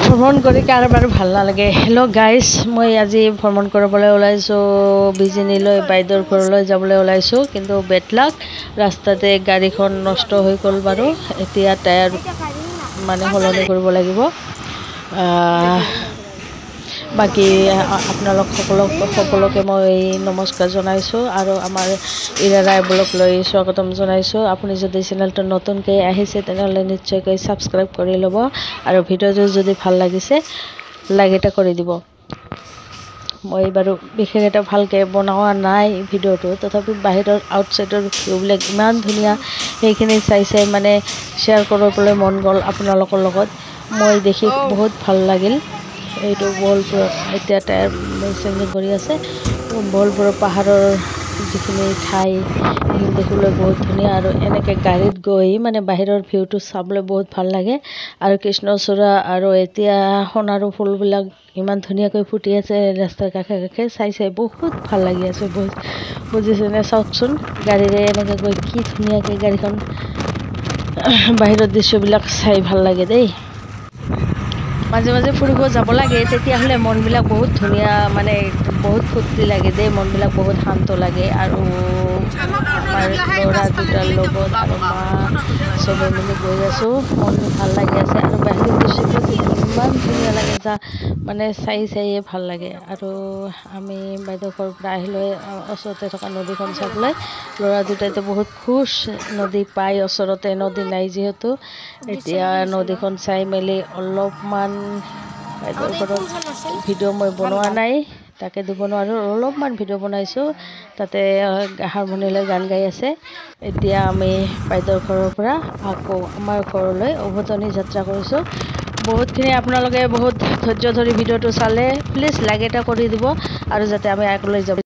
ভ্ৰমণ কৰি কাৰোবাৰ ভাল নালাগে। হেল্ল' গাইজ, মই আজি ভ্ৰমণ কৰিবলৈ ওলাইছোঁ। বিজিনীলৈ বাইদেউৰ ঘৰলৈ যাবলৈ ওলাইছোঁ, কিন্তু বেড লাক ৰাস্তাতে গাড়ীখন নষ্ট হৈ গ'ল বাৰু। এতিয়া টায়াৰ মানে সলনি কৰিব লাগিব। বাকী আপোনালোক সকলোকে মই নমস্কাৰ জনাইছোঁ আৰু আমাৰ ইৰা ৰায় ব্লগ লৈ স্বাগতম জনাইছোঁ। আপুনি যদি চেনেলটো নতুনকৈ আহিছে তেনেহ'লে নিশ্চয়কৈ ছাবস্ক্ৰাইব কৰি ল'ব আৰু ভিডিঅ'টো যদি ভাল লাগিছে লাইক এটা কৰি দিব। মই বাৰু বিশেষ এটা ভালকৈ বনোৱা নাই ভিডিঅ'টো, তথাপি বাহিৰৰ আউটছাইডৰ ভিউবিলাক ইমান ধুনীয়া, সেইখিনি চাই মানে শ্বেয়াৰ কৰিবলৈ মন গ'ল আপোনালোকৰ লগত। মই দেখি বহুত ভাল লাগিল। এইটো বলপুৰত এতিয়া টায়াৰ চেঞ্জিং কৰি আছে। বলপুৰৰ পাহাৰৰ যিখিনি ঠাই সেইখিনি দেখিবলৈ বহুত ধুনীয়া, আৰু এনেকৈ গাড়ীত গৈ মানে বাহিৰৰ ভিউটো চাবলৈ বহুত ভাল লাগে। আৰু কৃষ্ণচূড়া আৰু এতিয়া সোণাৰু ফুলবিলাক ইমান ধুনীয়াকৈ ফুটি আছে ৰাস্তাৰ কাষে কাষে, চাই বহুত ভাল লাগি আছে। বুজিছেনে? চাওকচোন গাড়ীৰে এনেকৈ গৈ কি ধুনীয়াকৈ গাড়ীখন বাহিৰৰ দৃশ্যবিলাক চাই ভাল লাগে দেই। মাজে মাজে ফুৰিব যাব লাগে, তেতিয়াহ'লে মনবিলাক বহুত ধুনীয়া, মানে বহুত ফূৰ্তি লাগে দেই, মনবিলাক বহুত শান্ত লাগে। আৰু আমাৰ ল'ৰা দুটাৰ লগত আৰু মা চবে মিলি গৈ আছোঁ, মনটো ভাল লাগি আছে। আৰু বাহিৰৰ দৃশ্যবিলাক ইমান ধুনীয়া লাগে, মানে চাইয়ে ভাল লাগে। আৰু আমি বাইদেউ ঘৰৰ পৰা আহিলৈ ওচৰতে থকা নদীখন চাবলৈ, ল'ৰা দুটাইতো বহুত খুচ, নদী পাই, ওচৰতে নদী নাই যিহেতু। এতিয়া নদীখন চাই মেলি অলপমান বাইদেউৰ ঘৰত ভিডিঅ' মই বনোৱা নাই, তাকে দিব নোৱাৰোঁ, অলপমান ভিডিঅ' বনাইছোঁ। তাতে হাৰমনিলৈ গান গাই আছে। এতিয়া আমি বাইদেউৰ ঘৰৰ পৰা আকৌ আমাৰ ঘৰলৈ উভতনি যাত্ৰা কৰিছোঁ। বহুতখিনি আপোনালোকে বহুত ধৈৰ্য ধৰি ভিডিঅ'টো চালে, প্লিজ লাইক এটা কৰি দিব, আৰু যাতে আমি আগলৈ যাব